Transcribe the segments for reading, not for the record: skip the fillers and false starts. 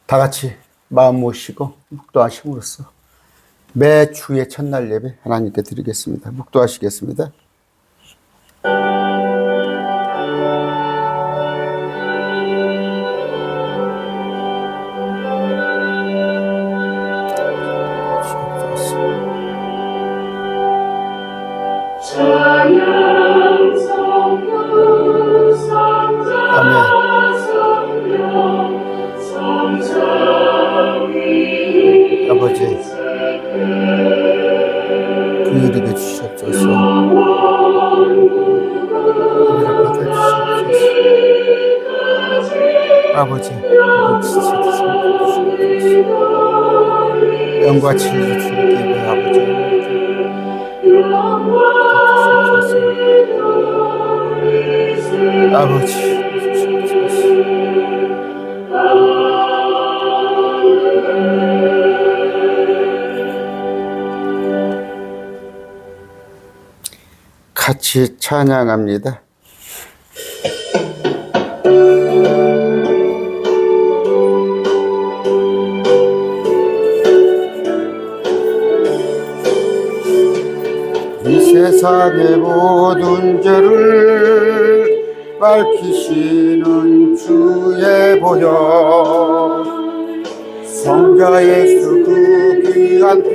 다 같이 마음 모시고 묵도하심으로써 매 주의 첫날 예배 하나님께 드리겠습니다. 묵도하시겠습니다. 아멘. 아버지, 긍휼히 주시옵소서. 은혜를 받아주시옵소서. 아버지, 영과 진리를 주님께 왜 아버지 아버지 같이 찬양합니다. 이 세상의 모든 죄를 밝히시는 주의 보혈, 성자 예수 그 귀한 피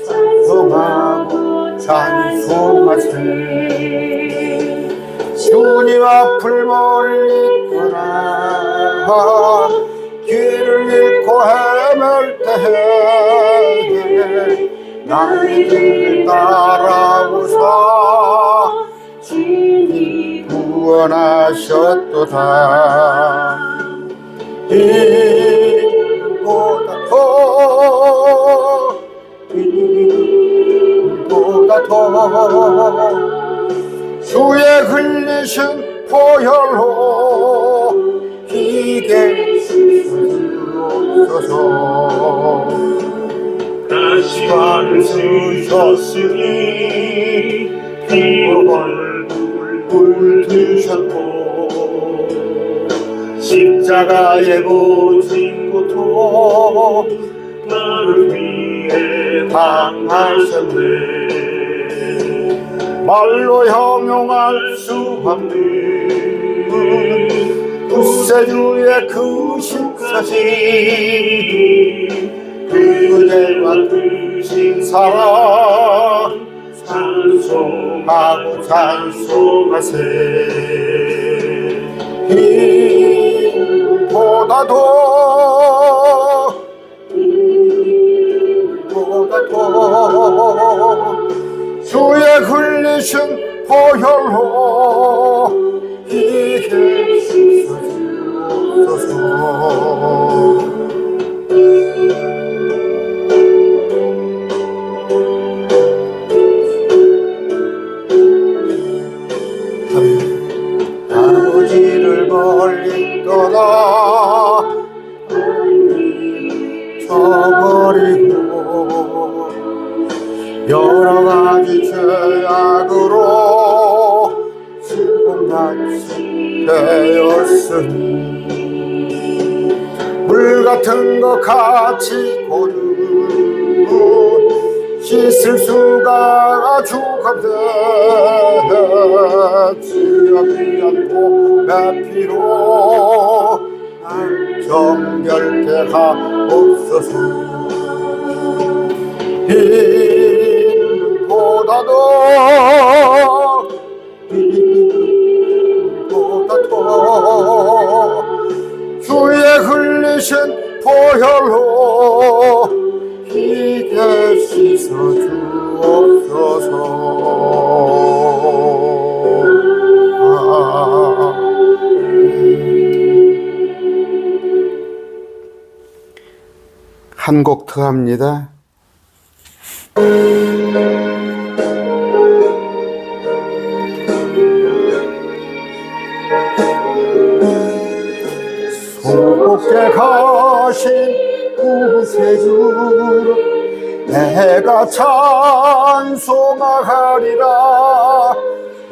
찬송하고 찬송하세. 주님 앞을 멀리 떠나 길을 잃고 헤맬 때에 나의 길을 따라오사 주님 구원하셨도다. 이보다 더 주의 흘리신 보혈로 이게 주옵소서. 다시 발을 쓰셨으니 피를 불 드셨고 십자가에 묻힌 고통 나를 위해 당하셨네. 말로 형용할 수 없는 구세주의 그 신사신, 그대와 드신 사랑 찬송하고 찬송하세. 이보다 더 주의 흘리신 보혈로 이게 씻어주소서. 아버지를 멀리 떠나 저버리고 여러 가지 죄악으로 슬픔같이 되었으니 물 같은 것 같이 고는 씻을 수가 죽었네. 주여 귀한 내 피로 날 정결케 하옵소서. 이보다 더 주의 흘리신 보혈로 이게 씻어주옵소서. 한 곡 더 합니다. 소복게 가신 구세주 내가 찬송하리라.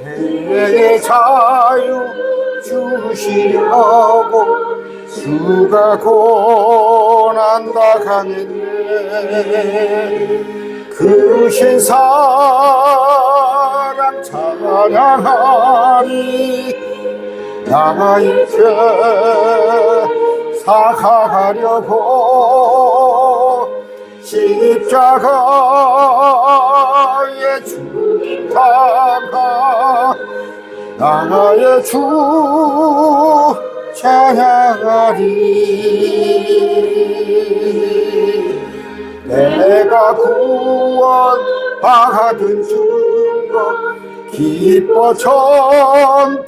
내게 자유 주시려고 주가 고난다 강했네. 그 신사랑 찬양하리. 나의 죄 사하가려고 십자가에 죽임 당하. 나의 주 찬양하리. 내가 구원받은 증거 기뻐 전파가리라.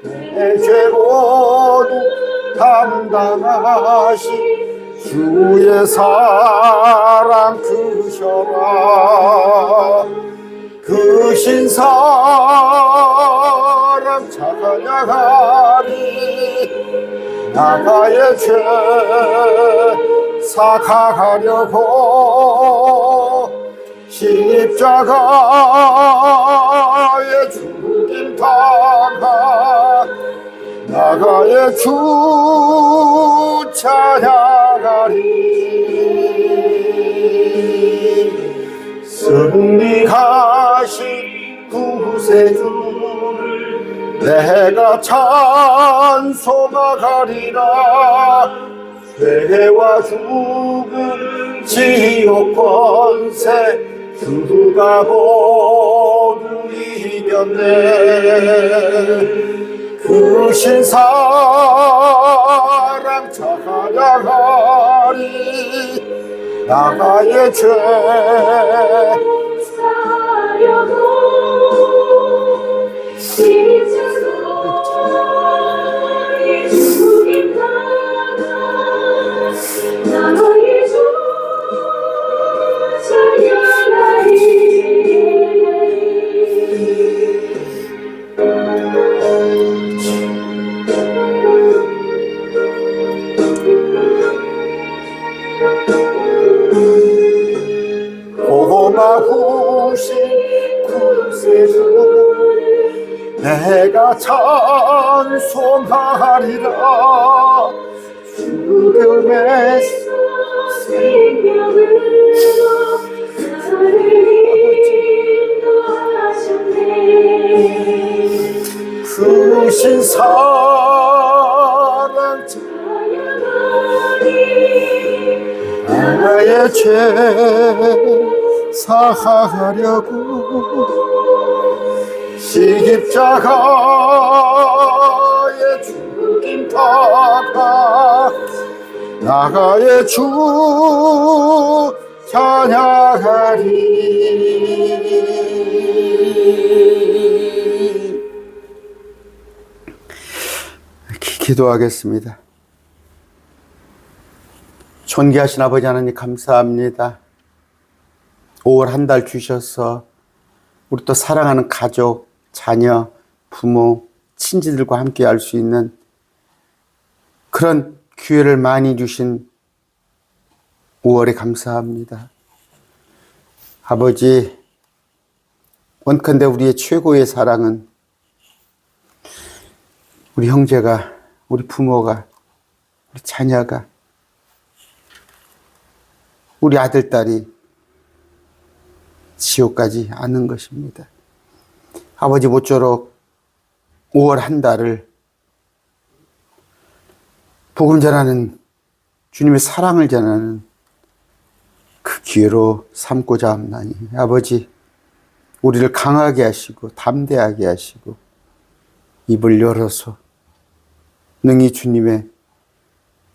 내 죄 모두 담당하시 주의 사랑 크셔라. 그 신사랑 찬양하리. 나의 죄 사하가려고 십자가에 죽임 당하. 나의 주 찬양하리. 승리하신 구세주를 내가 찬송하리라. 죄와 죽음 지옥 권세 주가 모두 이겼네. 그 신사랑 찬양하리. 나의 죄 사려고 십자가에 죽임 당하. 나의 주 찬양하리. 고마우신 구세주 내가 찬송하리라. 죽음의 생명으로 나를 인도하셨네. 그 신사랑 찬양하리. 나의 죄 사하려고 십자가에 죽임 당하. 나의 주 찬양하리. 기도하겠습니다. 존귀하신 아버지 하나님 감사합니다. 5월 한 달 주셔서 우리 또 사랑하는 가족, 자녀, 부모, 친지들과 함께 할 수 있는 그런 기회를 많이 주신 5월에 감사합니다. 아버지, 원컨대 우리의 최고의 사랑은 우리 형제가, 우리 부모가, 우리 자녀가, 우리 아들, 딸이 지옥 가지 않는 것입니다. 아버지 모쪼록 5월 한 달을 복음 전하는, 주님의 사랑을 전하는 그 기회로 삼고자 합나니 아버지 우리를 강하게 하시고 담대하게 하시고 입을 열어서 능히 주님의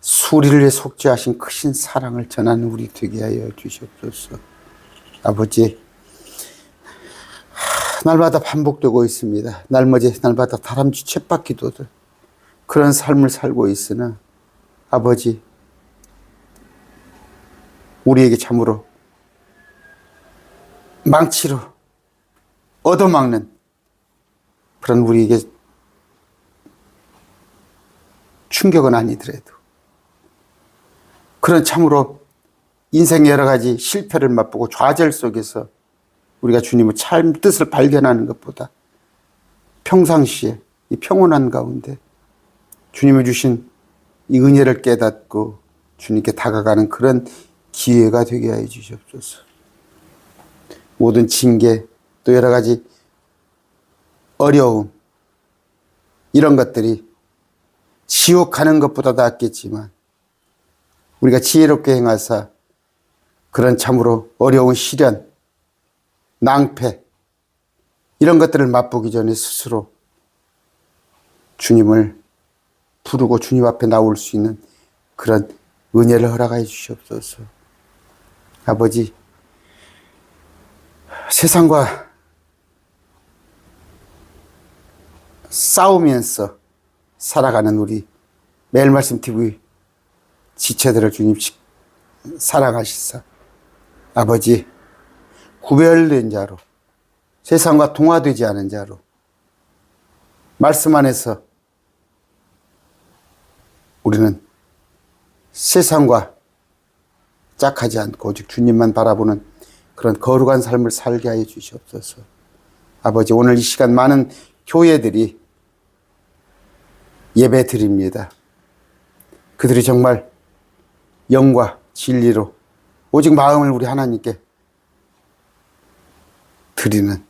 수리를 위해 속죄하신 크신 사랑을 전하는 우리 되게 하여 주시옵소서. 아버지, 날마다 반복되고 있습니다. 날마다 다람쥐 쳇바퀴도들 그런 삶을 살고 있으나 아버지, 우리에게 참으로 망치로 얻어막는 그런 우리에게 충격은 아니더라도 그런 참으로 인생의 여러 가지 실패를 맛보고 좌절 속에서 우리가 주님의 참 뜻을 발견하는 것보다 평상시에 이 평온한 가운데 주님이 주신 이 은혜를 깨닫고 주님께 다가가는 그런 기회가 되게 해 주시옵소서. 모든 징계, 또 여러 가지 어려움, 이런 것들이 지옥 가는 것보다 낫겠지만 우리가 지혜롭게 행하사 그런 참으로 어려운 시련, 낭패, 이런 것들을 맛보기 전에 스스로 주님을 부르고 주님 앞에 나올 수 있는 그런 은혜를 허락해 주시옵소서. 아버지, 세상과 싸우면서 살아가는 우리 매일 말씀 TV 지체들을 주님 사랑하시사 아버지, 구별된 자로, 세상과 동화되지 않은 자로 말씀 안에서 우리는 세상과 짝하지 않고 오직 주님만 바라보는 그런 거룩한 삶을 살게 하여 주시옵소서. 아버지, 오늘 이 시간 많은 교회들이 예배 드립니다. 그들이 정말 영과 진리로 오직 마음을 우리 하나님께 드리는,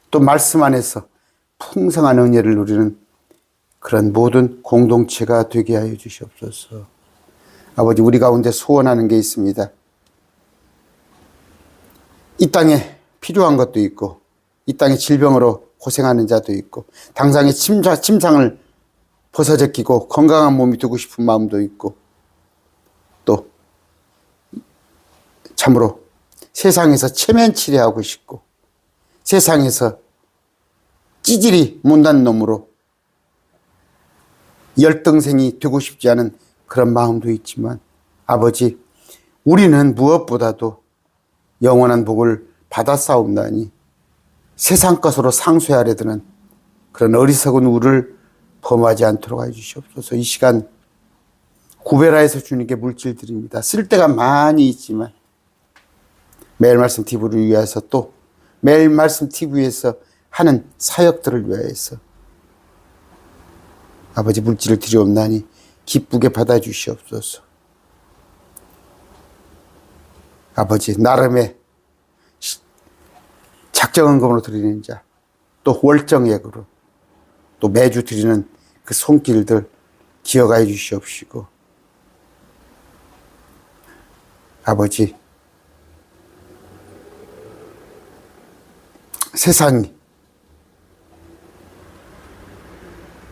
또 말씀 안에서 풍성한 은혜를 누리는 그런 모든 공동체가 되게 하여 주시옵소서. 아버지, 우리 가운데 소원하는 게 있습니다. 이 땅에 필요한 것도 있고, 이 땅에 질병으로 고생하는 자도 있고, 당장의 침상을 벗어제끼고 건강한 몸이 되고 싶은 마음도 있고, 또 참으로 세상에서 체면치레하고 싶고, 세상에서 찌질이 못난 놈으로 열등생이 되고 싶지 않은 그런 마음도 있지만, 아버지, 우리는 무엇보다도 영원한 복을 받았사옵나니 세상 것으로 상쇄하려 드는 그런 어리석은 우를 범하지 않도록 해주시옵소서. 이 시간 구별하여서 주님께 물질 드립니다. 쓸 데가 많이 있지만 매일 말씀 TV를 위해서, 또 매일 말씀 TV에서 하는 사역들을 위하여서 아버지, 물질을 드리옵나니 기쁘게 받아주시옵소서. 아버지, 나름의 작정헌금으로 드리는 자, 또 월정액으로, 또 매주 드리는 그 손길들 기억하여 주시옵시고, 아버지, 세상이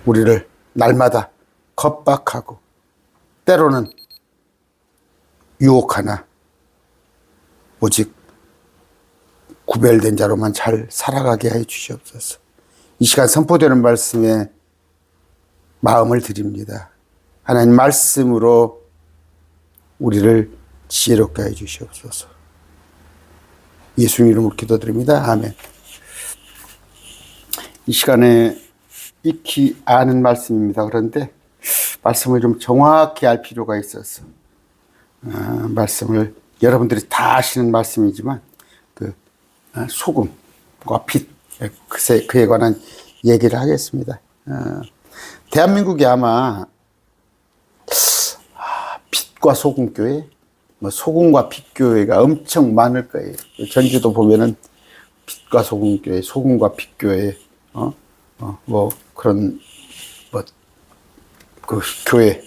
우리를 날마다 겁박하고 때로는 유혹하나 오직 구별된 자로만 잘 살아가게 해 주시옵소서. 이 시간 선포되는 말씀에 마음을 드립니다. 하나님 말씀으로 우리를 지혜롭게 해 주시옵소서. 예수님 이름으로 기도드립니다. 아멘. 이 시간에 익히 아는 말씀입니다. 그런데 말씀을 좀 정확히 알 필요가 있어서 말씀을 여러분들이 다 아시는 말씀이지만 소금과 빛, 그에 관한 얘기를 하겠습니다. 대한민국이 아마 빛과 소금교회, 소금과 빛교회가 엄청 많을 거예요. 전주도 보면은 빛과 소금교회, 소금과 빛교회, 그런 그 교회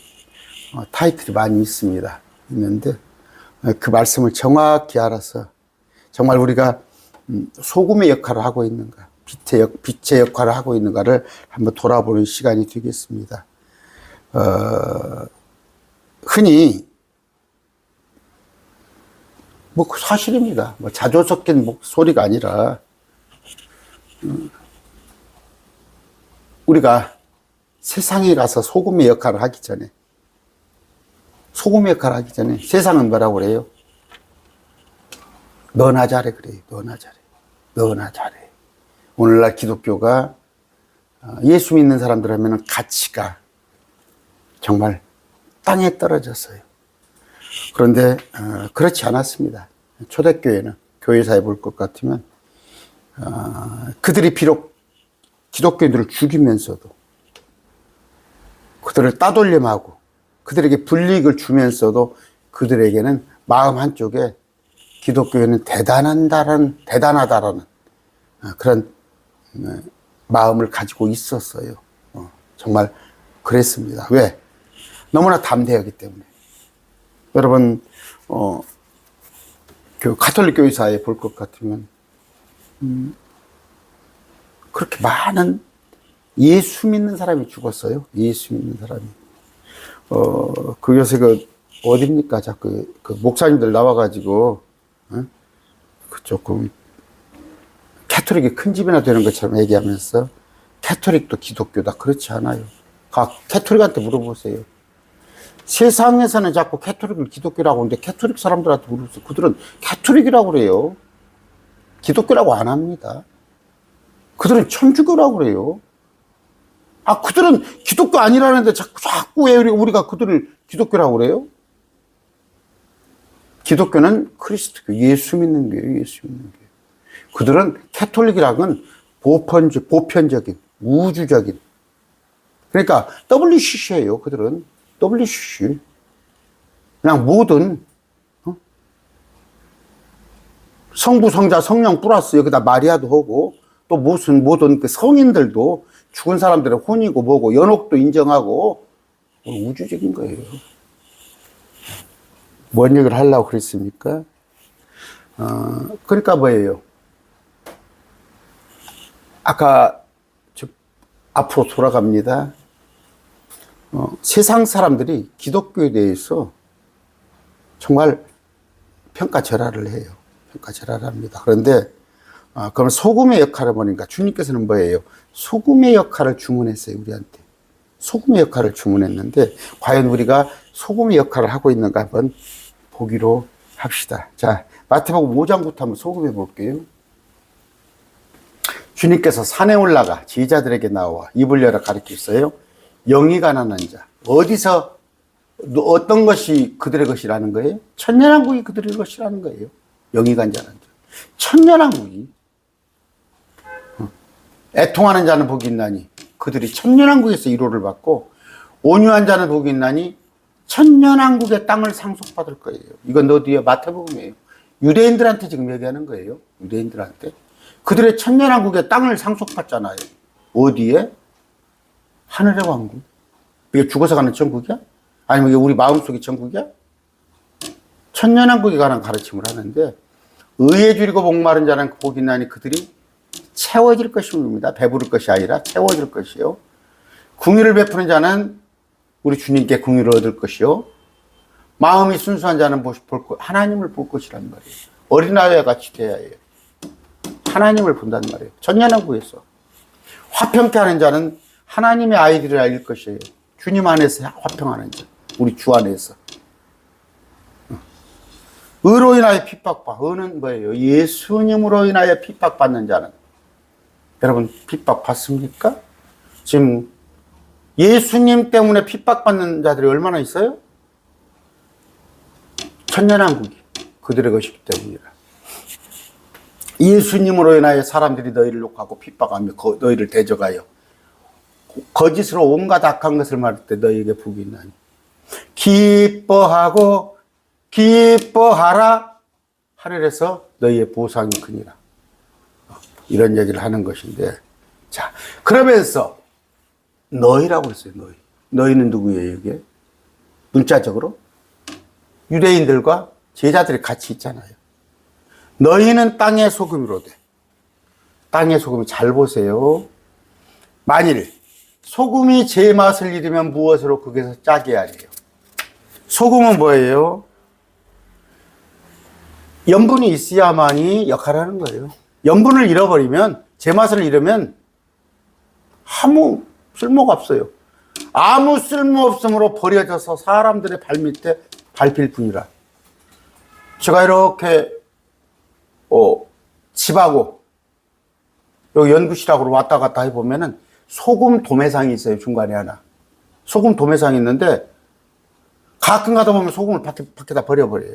타이틀이 많이 있는데 그 말씀을 정확히 알아서 정말 우리가 소금의 역할을 하고 있는가, 빛의 역할을 하고 있는가를 한번 돌아보는 시간이 되겠습니다. 흔히 사실입니다. 자조 섞인 목소리가 아니라 우리가 세상에 가서 소금의 역할을 하기 전에, 세상은 뭐라고 그래요? 너나 잘해 그래요. 너나 잘해. 오늘날 기독교가 예수 믿는 사람들 하면 가치가 정말 땅에 떨어졌어요. 그런데 그렇지 않았습니다. 초대교회는, 교회사에 볼 것 같으면 그들이 비록 기독교인들을 죽이면서도 그들을 따돌림하고 그들에게 불이익을 주면서도 그들에게는 마음 한쪽에 기독교는 대단하다라는 그런 마음을 가지고 있었어요. 정말 그랬습니다. 왜? 너무나 담대하기 때문에. 여러분, 가톨릭 교회사에 볼 것 같으면, 그렇게 많은 예수 믿는 사람이 죽었어요. 예수 믿는 사람이. 요새 어딥니까? 자꾸, 목사님들 나와가지고, 조금, 캐톨릭이 큰 집이나 되는 것처럼 얘기하면서, 캐톨릭도 기독교다. 그렇지 않아요. 캐톨릭한테 물어보세요. 세상에서는 자꾸 캐톨릭을 기독교라고 하는데, 캐톨릭 사람들한테 물어보세요. 그들은 캐톨릭이라고 그래요. 기독교라고 안 합니다. 그들은 천주교라고 그래요. 그들은 기독교 아니라는데 자꾸 왜 우리가 그들을 기독교라고 그래요? 기독교는 그리스도교, 예수 믿는 거예요, 예수 믿는 거예요. 그들은 캐톨릭이라는 보편적인, 우주적인. 그러니까 WCC예요, 그들은. WCC. 그냥 모든, 성부, 성자, 성령 플러스 여기다 마리아도 하고, 또 모든 그 성인들도 죽은 사람들의 혼이고 뭐고 연옥도 인정하고 우주적인 거예요. 뭔 얘기를 하려고 그랬습니까? 그러니까 뭐예요? 아까 앞으로 돌아갑니다. 세상 사람들이 기독교에 대해서 정말 평가절하를 해요. 평가절하를 합니다. 그런데 그럼 소금의 역할을 보니까 주님께서는 뭐예요? 소금의 역할을 주문했어요, 우리한테. 소금의 역할을 주문했는데, 과연 우리가 소금의 역할을 하고 있는가 한번 보기로 합시다. 자, 마태복음 5장부터 한번 소금해 볼게요. 주님께서 산에 올라가 제자들에게 나와 입을 열어 가르치셨어요. 영이 가난한 자. 어떤 것이 그들의 것이라는 거예요? 천년왕국이 그들의 것이라는 거예요. 영이 간절한 자. 천년왕국이. 애통하는 자는 복이 있나니 그들이 천년왕국에서 위로를 받고, 온유한 자는 복이 있나니 천년왕국의 땅을 상속받을 거예요. 이건 어디에? 마태복음이에요. 유대인들한테 지금 얘기하는 거예요. 유대인들한테. 그들의 천년왕국의 땅을 상속받잖아요. 어디에? 하늘의 왕국. 이게 죽어서 가는 천국이야? 아니면 이게 우리 마음속의 천국이야? 천년왕국에 관한 가르침을 하는데, 의에 줄이고 목마른 자는 복이 있나니 그들이 채워질 것입니다. 배부를 것이 아니라 채워질 것이요. 궁유를 베푸는 자는 우리 주님께 궁유를 얻을 것이요. 마음이 순수한 자는 하나님을 볼 것이란 말이에요. 어린아이와 같이 되어야 해요. 하나님을 본단 말이에요. 천년왕국에서. 화평케 하는 자는 하나님의 아이들을 알릴 것이에요. 주님 안에서 화평하는 자. 우리 주 안에서. 의로 인하여 핍박받. 의는 뭐예요? 예수님으로 인하여 핍박받는 자는. 여러분 핍박받습니까? 지금 예수님 때문에 핍박받는 자들이 얼마나 있어요? 천년왕국이 그들의 것이기 때문이라. 예수님으로 인하여 사람들이 너희를 욕하고 핍박하며 너희를 대적하여 거짓으로 온갖 악한 것을 말할 때 너희에게 복이 있나니 기뻐하고 기뻐하라. 하늘에서 너희의 보상이 크니라. 이런 얘기를 하는 것인데, 자, 그러면서 너희라고 했어요. 너희는 누구예요, 이게? 문자적으로 유대인들과 제자들이 같이 있잖아요. 너희는 땅의 소금으로 돼. 땅의 소금이, 잘 보세요. 만일 소금이 제 맛을 잃으면 무엇으로 거기서 짜게 하리요? 소금은 뭐예요? 염분이 있어야만이 역할을 하는 거예요. 염분을 잃어버리면, 제맛을 잃으면 아무 쓸모가 없어요. 아무 쓸모 없음으로 버려져서 사람들의 발밑에 밟힐 뿐이라. 제가 이렇게 집하고 여기 연구실하고 왔다 갔다 해보면은 소금 도매상이 있어요. 중간에 하나. 소금 도매상이 있는데 가끔 가다 보면 소금을 밖에다 버려버려요.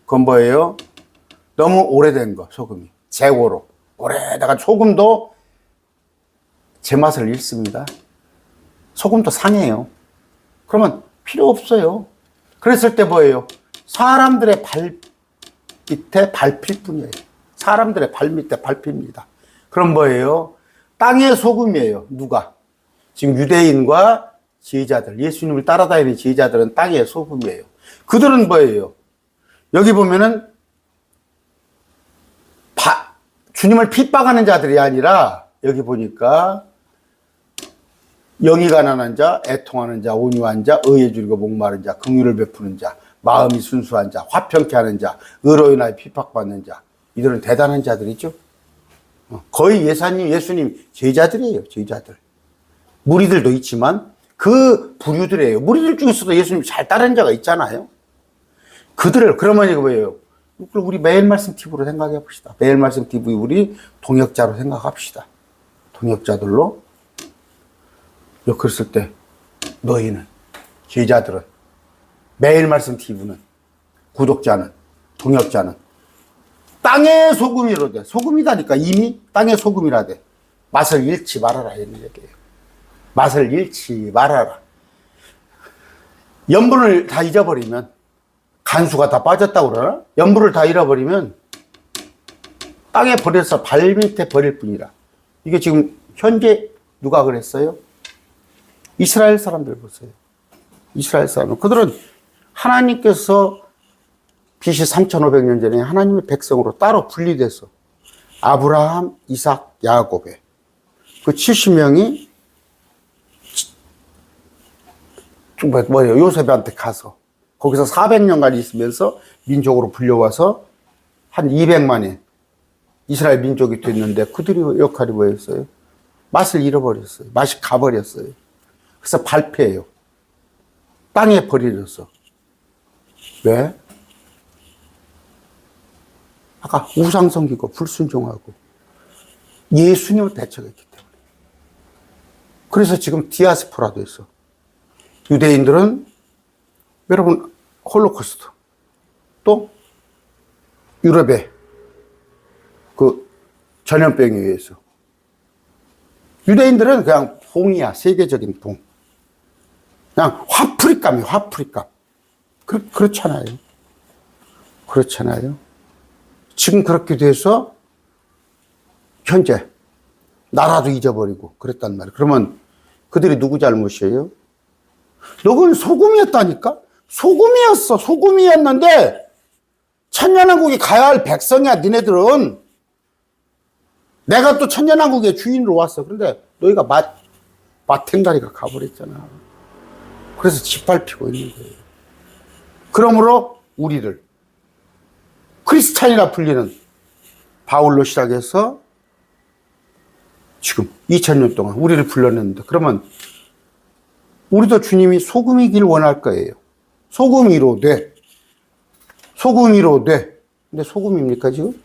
그건 뭐예요? 너무 오래된 거, 소금이. 재고로. 오래다가 소금도 제맛을 잃습니다. 소금도 상해요. 그러면 필요 없어요. 그랬을 때 뭐예요? 사람들의 발 밑에 밟힐 뿐이에요. 사람들의 발 밑에 밟힙니다. 그럼 뭐예요? 땅의 소금이에요. 누가? 지금 유대인과 지휘자들, 예수님을 따라다니는 지휘자들은 땅의 소금이에요. 그들은 뭐예요? 여기 보면은 주님을 핍박하는 자들이 아니라 여기 보니까 영이 가난한 자, 애통하는 자, 온유한 자, 의에 줄이고 목마른 자, 긍휼을 베푸는 자, 마음이 순수한 자, 화평케 하는 자, 의로 인하여 핍박받는 자. 이들은 대단한 자들이죠. 거의 예수님 제자들이에요. 제자들. 무리들도 있지만 그 부류들이에요. 무리들 중에서도 예수님 잘 따르는 자가 있잖아요. 그들을 그러면 이거 뭐예요? 우리 매일 말씀 TV로 생각해 봅시다. 매일 말씀 TV 우리 동역자로 생각합시다. 동역자들로. 그랬을 때 너희는, 제자들은, 매일 말씀 TV는, 구독자는, 동역자는 땅의 소금이로되, 소금이다니까 이미 땅의 소금이라되 맛을 잃지 말아라 이런 얘기예요. 맛을 잃지 말아라. 염분을 다 잊어버리면, 간수가 다 빠졌다고 그러나? 염분을 다 잃어버리면 땅에 버려서 발밑에 버릴 뿐이라. 이게 지금 현재 누가 그랬어요? 이스라엘 사람들 보세요. 이스라엘 사람. 그들은 하나님께서 BC 3500년 전에 하나님의 백성으로 따로 분리돼서 아브라함, 이삭, 야곱의 그 70명이 뭐예요? 요셉한테 가서 거기서 400년간 있으면서 민족으로 불려와서 한 200만의 이스라엘 민족이 됐는데 그들이 역할이 뭐였어요? 맛을 잃어버렸어요. 맛이 가버렸어요. 그래서 발표해요. 땅에 버려져서. 왜? 아까 우상 섬기고 불순종하고 예수님을 배척했기 때문에. 그래서 지금 디아스포라도 있어. 유대인들은 여러분 홀로코스트 또 유럽의 그 전염병에 의해서 유대인들은 그냥 봉이야. 세계적인 봉. 그냥 화풀이감이에요. 화풀이감. 그렇잖아요. 그렇잖아요. 지금 그렇게 돼서 현재 나라도 잊어버리고 그랬단 말이에요. 그러면 그들이 누구 잘못이에요? 너는 소금이었다니까? 소금이었어. 소금이었는데 천년왕국에 가야 할 백성이야. 니네들은. 내가 또 천년왕국의 주인으로 왔어. 그런데 너희가 마탱가리가 가버렸잖아. 그래서 짓밟히고 있는 거예요. 그러므로 우리를 크리스찬이라 불리는 바울로 시작해서 지금 2000년 동안 우리를 불렀는데 그러면 우리도 주님이 소금이길 원할 거예요. 소금이로되. 소금이로되. 근데 소금입니까 지금?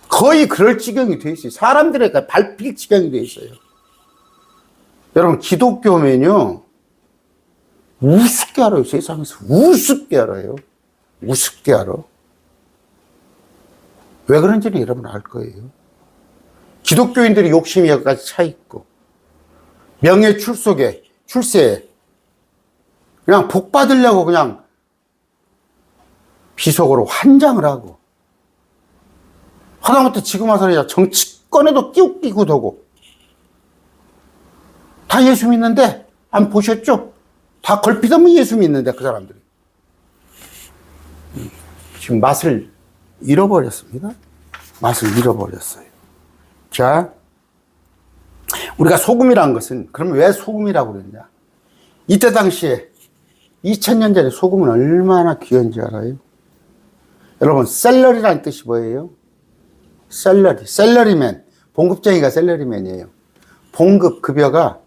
거의 그럴 지경이 돼 있어요. 사람들에게 밟힐 지경이 돼 있어요. 여러분 기독교면요 우습게 알아요. 세상에서 우습게 알아요. 우습게 알아. 왜 그런지는 여러분 알 거예요. 기독교인들이 욕심이 여기까지 차 있고 명예 출세에 그냥 복 받으려고 그냥 비속어로 환장을 하고 하다못해 지금 와서는 정치권에도 끼우끼고 도고 다 예수 믿는데 안 보셨죠? 다 걸핏하면 예수 믿는데 그 사람들이 지금 맛을 잃어버렸습니다. 맛을 잃어버렸어요. 자, 우리가 소금이라는 것은 그러면 왜 소금이라고 그랬냐? 이때 당시에 2000년 전에 소금은 얼마나 귀한지 알아요? 여러분 샐러리라는 뜻이 뭐예요? 샐러리맨. 봉급쟁이가 샐러리맨이에요. 봉급 급여가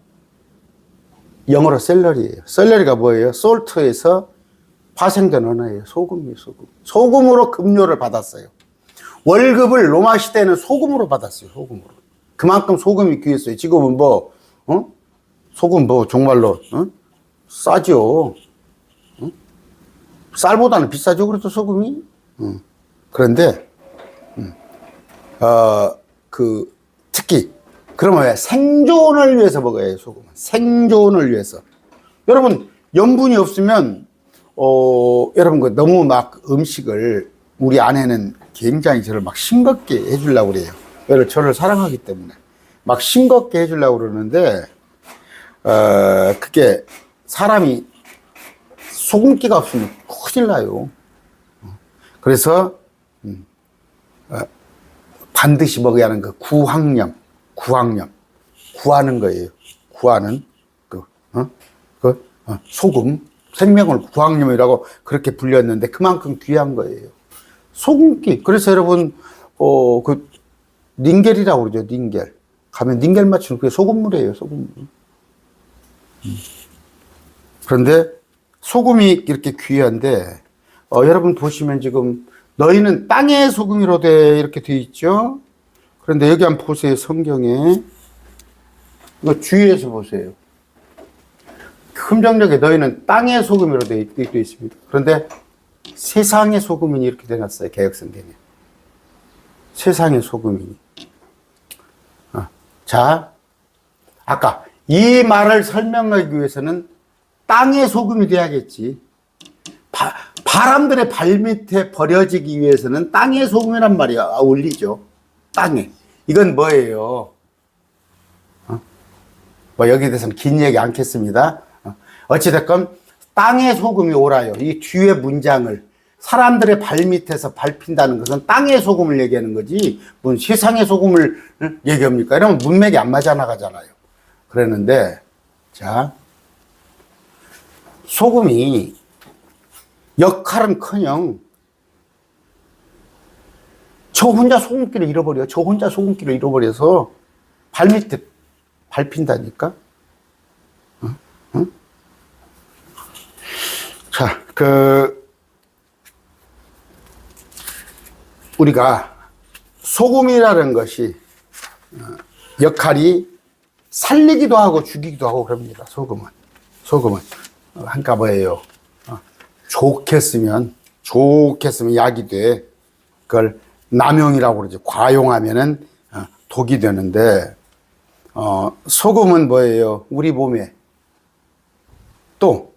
영어로 샐러리예요. 샐러리가 뭐예요? 솔트에서 파생된 언어예요. 소금이에요. 소금으로 급료를 받았어요. 월급을 로마 시대에는 소금으로 받았어요. 소금으로. 그만큼 소금이 귀했어요. 지금은 소금 정말로 싸죠. 쌀보다는 비싸죠. 그래도 소금이. 그런데 특히 그러면 왜? 생존을 위해서 먹어야 해요, 소금은. 생존을 위해서. 여러분, 염분이 없으면, 여러분, 너무 막 음식을 우리 아내는 굉장히 저를 막 싱겁게 해주려고 그래요. 왜냐면 저를 사랑하기 때문에. 막 싱겁게 해주려고 그러는데, 그게 사람이 소금기가 없으면 큰일 나요. 그래서, 반드시 먹어야 하는 그 구황염, 구하는 거예요. 구하는 소금, 생명을 구황염이라고 그렇게 불렸는데 그만큼 귀한 거예요. 소금기. 그래서 여러분, 그 닌겔이라고 그러죠. 닌겔. 가면 닌겔 맞추는 그게 소금물이에요. 소금물. 그런데 소금이 이렇게 귀한데, 여러분 보시면 지금 너희는 땅의 소금이로 돼 이렇게 돼 있죠. 그런데 여기 한번 보세요. 성경에 이거 주위에서 보세요. 흠정력에 너희는 땅의 소금으로 되어 있습니다. 그런데 세상의 소금이니 이렇게 되어놨어요. 개역성경에. 세상의 소금이니. 자, 아까 이 말을 설명하기 위해서는 땅의 소금이 돼야겠지. 바람들의 발밑에 버려지기 위해서는 땅의 소금이란 말이 어울리죠. 땅에. 이건 뭐예요? 뭐 여기에 대해서는 긴 얘기 않겠습니다. 어찌됐건 땅의 소금이 옳아요. 이 뒤에 문장을 사람들의 발밑에서 밟힌다는 것은 땅의 소금을 얘기하는 거지 뭔 세상의 소금을 얘기합니까? 이러면 문맥이 안 맞아 나가잖아요. 그랬는데 자, 소금이 역할은커녕 저 혼자 소금기를 잃어버려요. 저 혼자 소금기를 잃어버려서 발밑에 밟힌다니까. 응? 자, 우리가 소금이라는 것이 역할이 살리기도 하고 죽이기도 하고 그럽니다. 소금은 한가 뭐예요? 좋게 쓰면 약이 돼. 그걸 남용이라고 그러죠. 과용하면은 독이 되는데, 소금은 뭐예요? 우리 몸에 또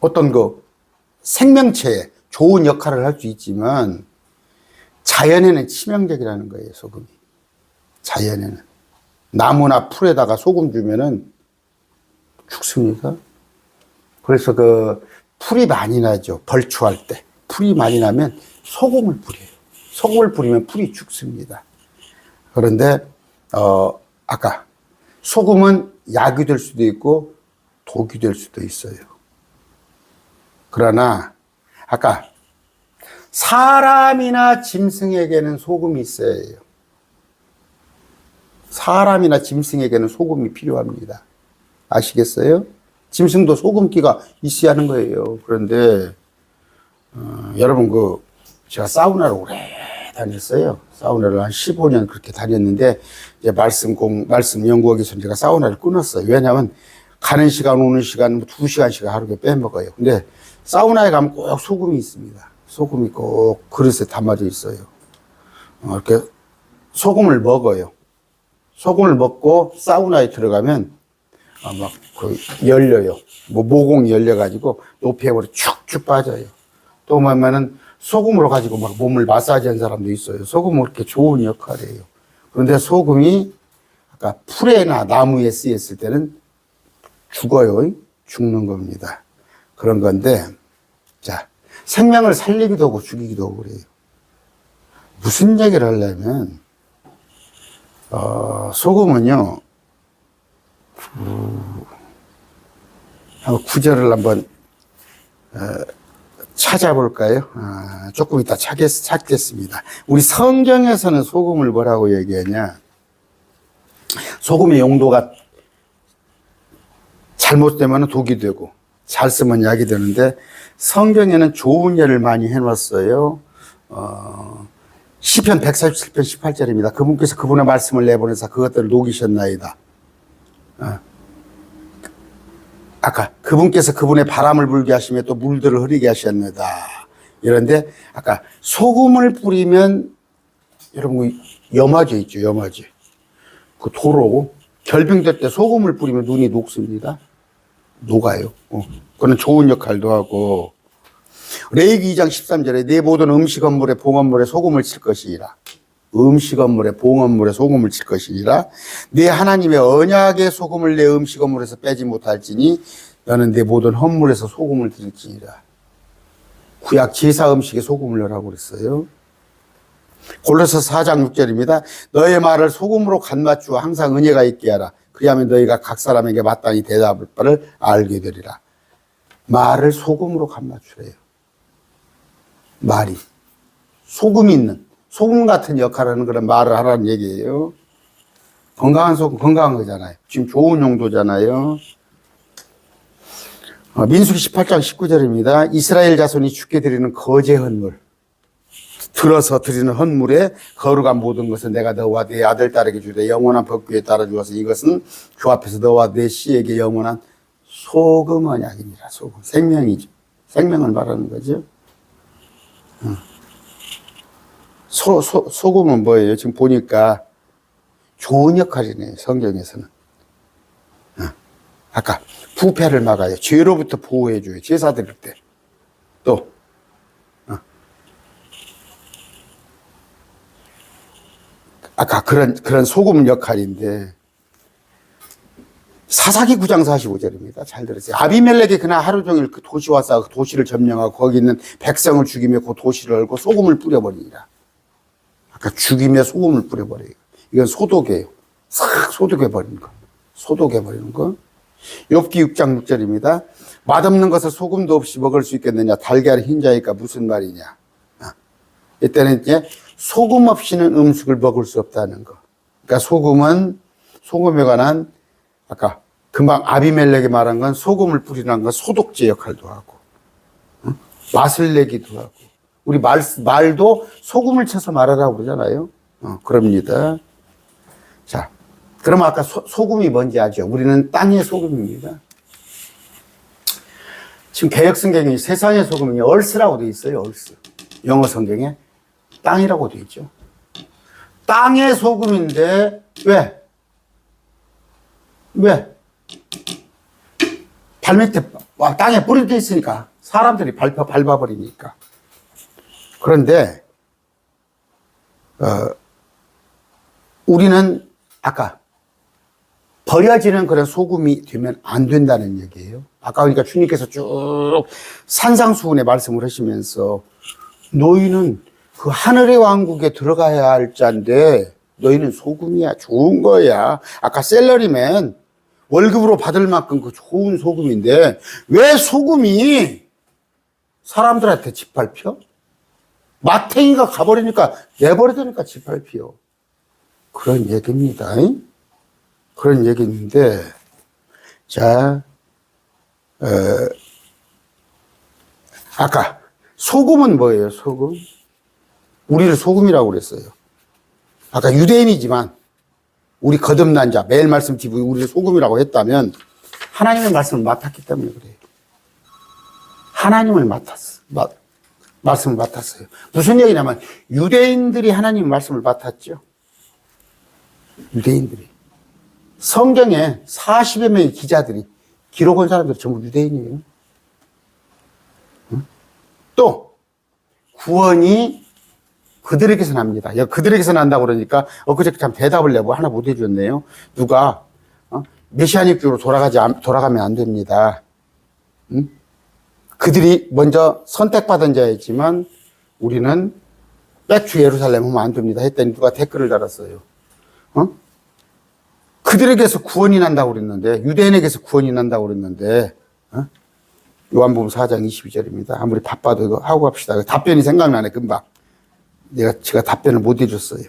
어떤 그 생명체에 좋은 역할을 할 수 있지만 자연에는 치명적이라는 거예요. 소금이. 자연에는 나무나 풀에다가 소금 주면은 죽습니다. 그래서 그 풀이 많이 나죠. 벌초할 때 풀이 많이 나면 소금을 뿌려요. 소금을 뿌리면 풀이 죽습니다. 그런데 아까 소금은 약이 될 수도 있고 독이 될 수도 있어요. 그러나 아까 사람이나 짐승에게는 소금이 있어야 해요. 사람이나 짐승에게는 소금이 필요합니다. 아시겠어요? 짐승도 소금기가 있어야 하는 거예요. 그런데 여러분 제가 사우나를 오래 다녔어요. 사우나를 한 15년 그렇게 다녔는데 이제 말씀 연구하기 전에 제가 사우나를 끊었어요. 왜냐하면 가는 시간 오는 시간 2시간씩 하루에 빼먹어요. 근데 사우나에 가면 꼭 소금이 있습니다. 소금이 꼭 그릇에 담아져 있어요. 이렇게 소금을 먹어요. 소금을 먹고 사우나에 들어가면 막 열려요. 모공이 열려가지고 높이에 축축 빠져요. 또 보면은 소금으로 가지고 막 몸을 마사지한 사람도 있어요. 소금은 그렇게 좋은 역할이에요. 그런데 소금이 아까 풀에나 나무에 쓰였을 때는 죽어요. 죽는 겁니다. 그런 건데, 자, 생명을 살리기도 하고 죽이기도 하고 그래요. 무슨 얘기를 하려면, 소금은요, 구절을 한번, 찾아볼까요? 조금 이따 찾겠습니다. 우리 성경에서는 소금을 뭐라고 얘기하냐? 소금의 용도가 잘못되면 독이 되고, 잘 쓰면 약이 되는데, 성경에는 좋은 예를 많이 해놨어요. 시편 147편 18절입니다. 그분께서 그분의 말씀을 내보내사 그것들을 녹이셨나이다. 아까 그분께서 그분의 바람을 불게 하시며 또 물들을 흐리게 하셨나이다. 이런데 아까 소금을 뿌리면 여러분 염화제 있죠. 염화제. 그 도로 결빙될 때 소금을 뿌리면 눈이 녹습니다. 녹아요. 그는 좋은 역할도 하고. 레위기 2장 13절에 내 모든 음식 업물에 봉업물에 소금을 칠 것이니라. 음식 업물에 봉업물에 소금을 칠 것이니라. 내 하나님의 언약의 소금을 내 음식 업물에서 빼지 못할지니 너는 내 모든 헌물에서 소금을 드릴지니라. 구약 제사 음식에 소금을 넣으라고 그랬어요. 골로새 4장 6절입니다. 너의 말을 소금으로 간 맞추어 항상 은혜가 있게 하라. 그리하면 너희가 각 사람에게 마땅히 대답할 바를 알게 되리라. 말을 소금으로 간 맞추래요. 말이 소금 있는, 소금 같은 역할을 하는 그런 말을 하라는 얘기예요. 건강한 소금, 건강한 거잖아요. 지금 좋은 용도잖아요. 민수기 18장 19절입니다. 이스라엘 자손이 주께 드리는 거제 헌물, 들어서 드리는 헌물에 거룩한 모든 것은 내가 너와 네 아들 딸에게 주되 영원한 법궤에 따라 주어서 이것은 주 앞에서 너와 네 씨에게 영원한 소금 언약이니라. 소금, 생명이죠. 생명을 말하는 거죠. 소금은 뭐예요? 지금 보니까 좋은 역할이네요. 성경에서는. 아까 부패를 막아요. 죄로부터 보호해줘요. 제사 드릴 때. 또 아까 그런 소금 역할인데, 사사기 9장 45절입니다. 잘 들으세요. 아비멜렉이 그날 하루 종일 그 도시와 싸워 그 도시를 점령하고 거기 있는 백성을 죽이며 그 도시를 얼고 소금을 뿌려버리니라. 아까 죽이며 소금을 뿌려버려요. 이건 소독이에요. 싹 소독해버리는 거. 소독해버리는 거. 욥기 6장 6절입니다. 맛없는 것을 소금도 없이 먹을 수 있겠느냐. 달걀 흰자니까 무슨 말이냐. 이때는 이제 소금 없이는 음식을 먹을 수 없다는 거. 그러니까 소금에 관한 아까 금방 아비멜렉이 말한 건 소금을 뿌리는 건 소독제 역할도 하고, 맛을 내기도 하고, 우리 말도 소금을 쳐서 말하라고 그러잖아요. 그럽니다. 자, 그럼 아까 소금이 뭔지 아죠? 우리는 땅의 소금입니다. 지금 개역 성경에 세상의 소금이 얼스라고 되어 있어요. 얼스. 영어 성경에 땅이라고 되어 있죠. 땅의 소금인데 왜? 발밑에 땅에 뿌려져 있으니까 사람들이 밟아버리니까. 그런데 우리는 아까 버려지는 그런 소금이 되면 안 된다는 얘기예요. 아까 그러니까 주님께서 쭉 산상수훈의 말씀을 하시면서 너희는 그 하늘의 왕국에 들어가야 할 자인데 너희는 소금이야. 좋은 거야. 아까 셀러리맨 월급으로 받을 만큼 그 좋은 소금인데 왜 소금이 사람들한테 짓밟혀? 마탱이가 가버리니까 내버려두니까 짓밟혀. 그런 얘기입니다. 그런 얘기인데, 자, 아까 소금은 뭐예요? 소금? 우리를 소금이라고 그랬어요. 아까 유대인이지만 우리 거듭난 자, 매일 말씀 TV 우리를 소금이라고 했다면 하나님의 말씀을 맡았기 때문에 그래요. 하나님을 말씀을 맡았어요. 무슨 얘기냐면 유대인들이 하나님의 말씀을 맡았죠. 유대인들이. 성경에 40여 명의 기자들이 기록한 사람들이 전부 유대인이에요. 또 구원이 그들에게서 납니다. 그들에게서 난다고 그러니까 엊그저께 참 대답을 내고 하나 못 해줬네요. 누가 메시아닉 쪽으로 돌아가면 안 됩니다. 그들이 먼저 선택받은 자였지만 우리는 백투 예루살렘 하면 안 됩니다 했더니 누가 댓글을 달았어요. 그들에게서 구원이 난다고 그랬는데, 유대인에게서 구원이 난다고 그랬는데, 요한복음 4장 22절입니다. 아무리 바빠도 이거 하고 갑시다. 답변이 생각나네, 금방. 제가 답변을 못 해줬어요.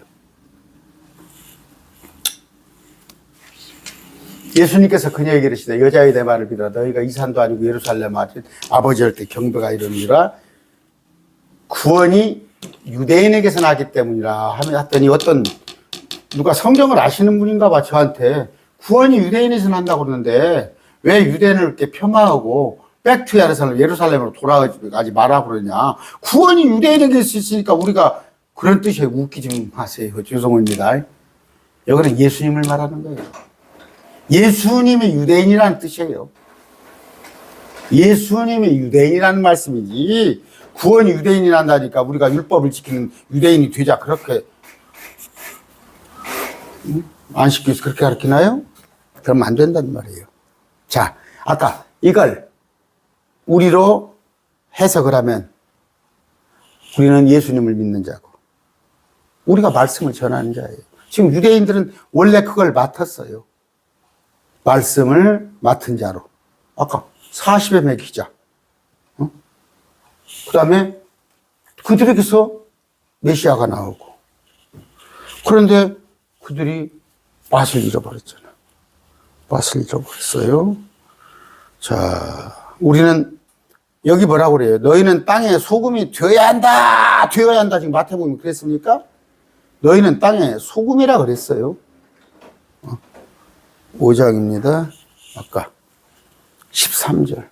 예수님께서 그녀에게 이르시되 여자의 내 말을 믿으라. 너희가 이 산도 아니고 예루살렘 아버지 할 때 경배가 이르니라. 구원이 유대인에게서 나기 때문이라 하더니 누가 성경을 아시는 분인가 봐 저한테 구원이 유대인에서 난다고 그러는데 왜 유대인을 이렇게 폄하하고 백투 예루살렘으로 돌아가지 말라고 그러냐. 구원이 유대인에게 있으니까 우리가 그런 뜻이에요. 웃기지 마세요. 죄송합니다. 여기는 예수님을 말하는 거예요. 예수님이 유대인이라는 뜻이에요. 예수님이 유대인이라는 말씀이지, 구원이 유대인이란다니까 우리가 율법을 지키는 유대인이 되자 그렇게 안식교에서 그렇게 가르치나요? 그러면 안 된다는 말이에요. 자, 아까 이걸 우리로 해석을 하면 우리는 예수님을 믿는 자고 우리가 말씀을 전하는 자예요. 지금 유대인들은 원래 그걸 맡았어요. 말씀을 맡은 자로. 아까 40에 먹이자. 그 다음에 그들에게서 메시아가 나오고. 그런데 그들이 맛을 잃어버렸잖아. 맛을 잃어버렸어요. 자, 우리는 여기 뭐라고 그래요? 너희는 땅에 소금이 되어야 한다! 되어야 한다. 지금 마태복음이 그랬습니까? 너희는 땅에 소금이라 그랬어요. 5장입니다. 아까 13절.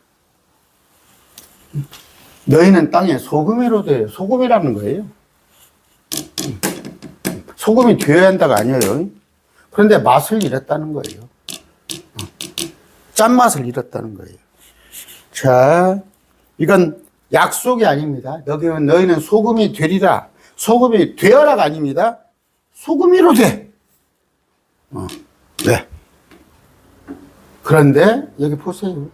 너희는 땅에 소금이로 돼요. 소금이라는 거예요. 소금이 되어야 한다가 아니에요. 그런데 맛을 잃었다는 거예요. 짠맛을 잃었다는 거예요. 자, 이건 약속이 아닙니다. 너희는 소금이 되리라. 소금이 되어라가 아닙니다. 소금이로 돼. 네. 그런데 여기 보세요.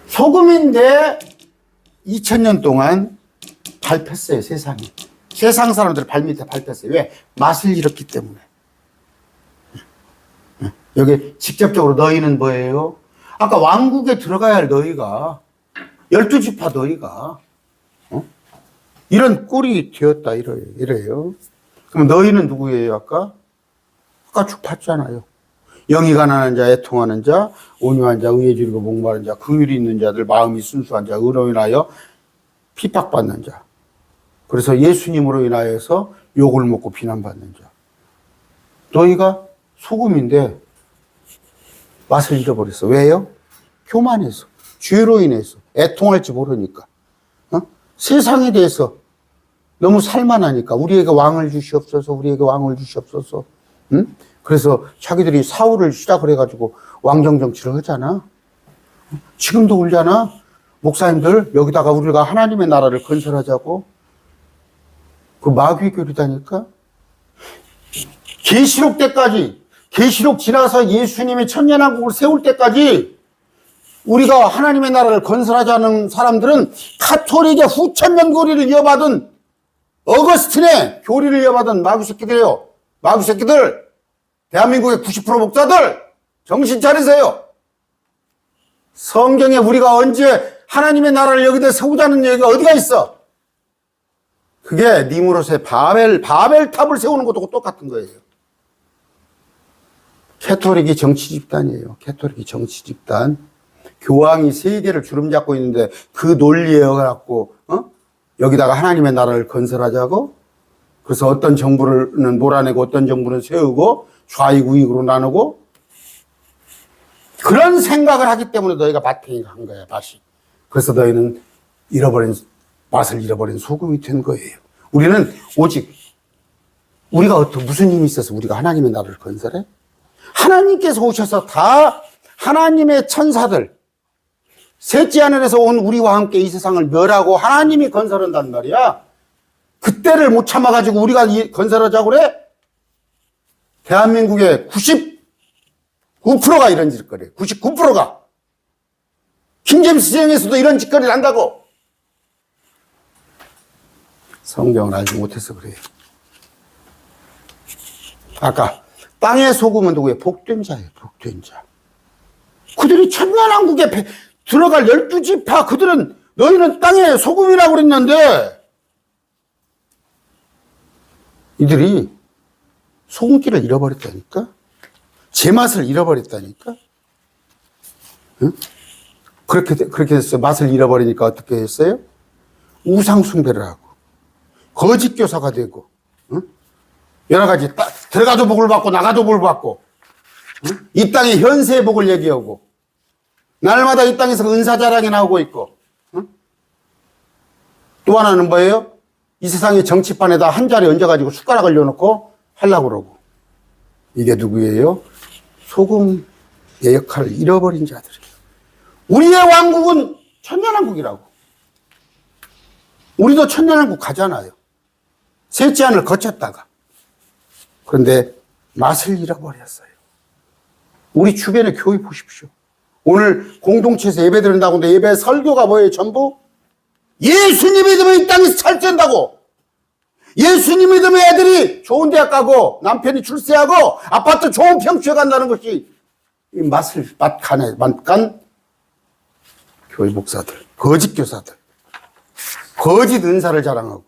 소금인데 2000년 동안 밟혔어요, 세상이. 세상 사람들 발밑에 밟혔어요. 왜? 맛을 잃었기 때문에. 여기 직접적으로 너희는 뭐예요? 아까 왕국에 들어가야 할 너희가, 12지파 너희가, 이런 꼴이 되었다, 이래요. 그럼 너희는 누구예요, 아까? 아까 쭉 봤잖아요. 영이 가난한 자, 애통하는 자, 온유한 자, 의에 주리고 목마른 자, 긍휼이 있는 자들, 마음이 순수한 자, 의로 인하여 핍박받는 자. 그래서 예수님으로 인하여서 욕을 먹고 비난받는 자. 너희가 소금인데 맛을 잃어버렸어. 왜요? 교만해서, 죄로 인해서, 애통할지 모르니까. 세상에 대해서 너무 살만하니까 우리에게 왕을 주시옵소서, 우리에게 왕을 주시옵소서. 응? 그래서 자기들이 사울을 시작을 해가지고 왕정 정치를 하잖아. 지금도 울잖아. 목사님들 여기다가 우리가 하나님의 나라를 건설하자고. 그 마귀의 교리다니까. 계시록 때까지, 계시록 지나서 예수님의 천년왕국을 세울 때까지 우리가 하나님의 나라를 건설하자는 사람들은 카톨릭의 후천년 교리를 이어받은, 어거스틴의 교리를 이어받은 마귀 새끼들이에요. 마귀 새끼들, 대한민국의 90% 목사들, 정신 차리세요. 성경에 우리가 언제 하나님의 나라를 여기다 세우자는 얘기가 어디가 있어? 그게 니무롯의 바벨탑을 세우는 것도 똑같은 거예요. 캐톨릭이 정치 집단이에요. 캐톨릭이 정치 집단. 교황이 세계를 주름잡고 있는데 그 논리에 갖고 여기다가 하나님의 나라를 건설하자고. 그래서 어떤 정부는 몰아내고 어떤 정부는 세우고 좌익 우익으로 나누고, 그런 생각을 하기 때문에 너희가 마탱이가 한 거야, 맛이. 그래서 너희는 맛을 잃어버린 소금이 된 거예요. 우리는 오직 우리가 무슨 힘이 있어서 우리가 하나님의 나라를 건설해? 하나님께서 오셔서 다 하나님의 천사들, 셋째 하늘에서 온 우리와 함께 이 세상을 멸하고 하나님이 건설한단 말이야. 그때를 못 참아가지고 우리가 건설하자고 그래? 대한민국의 99%가 이런 짓거리예요. 99%가. 킹제임스 시행에서도 이런 짓거리를 한다고. 성경을 알지 못해서 그래요. 아까 땅의 소금은 누구예요? 복된 자예요. 복된 자. 그들이 천년왕국에 들어갈 12지파, 그들은 너희는 땅의 소금이라고 그랬는데 이들이 소금기를 잃어버렸다니까? 제맛을 잃어버렸다니까? 응? 그렇게 됐어요. 맛을 잃어버리니까 어떻게 했어요? 우상숭배를 하고, 거짓교사가 되고, 응? 여러 가지, 들어가도 복을 받고, 나가도 복을 받고, 응? 이 땅의 현세의 복을 얘기하고, 날마다 이 땅에서 은사 자랑이 나오고 있고, 응? 또 하나는 뭐예요? 이 세상의 정치판에다 한 자리 얹어가지고 숟가락을 넣어놓고 하려고 그러고. 이게 누구예요? 소금의 역할을 잃어버린 자들이에요. 우리의 왕국은 천년왕국이라고. 우리도 천년왕국 가잖아요. 셋째 안을 거쳤다가. 그런데 맛을 잃어버렸어요. 우리 주변의 교회 보십시오. 오늘 공동체에서 예배 드린다고 하는데 예배 설교가 뭐예요? 전부 예수님 믿으면 이 땅에서 잘 된다고. 예수님 믿으면 애들이 좋은 대학 가고 남편이 출세하고 아파트 좋은 평수에 간다는 것이 이 맛간 교회 목사들, 거짓 교사들, 거짓 은사를 자랑하고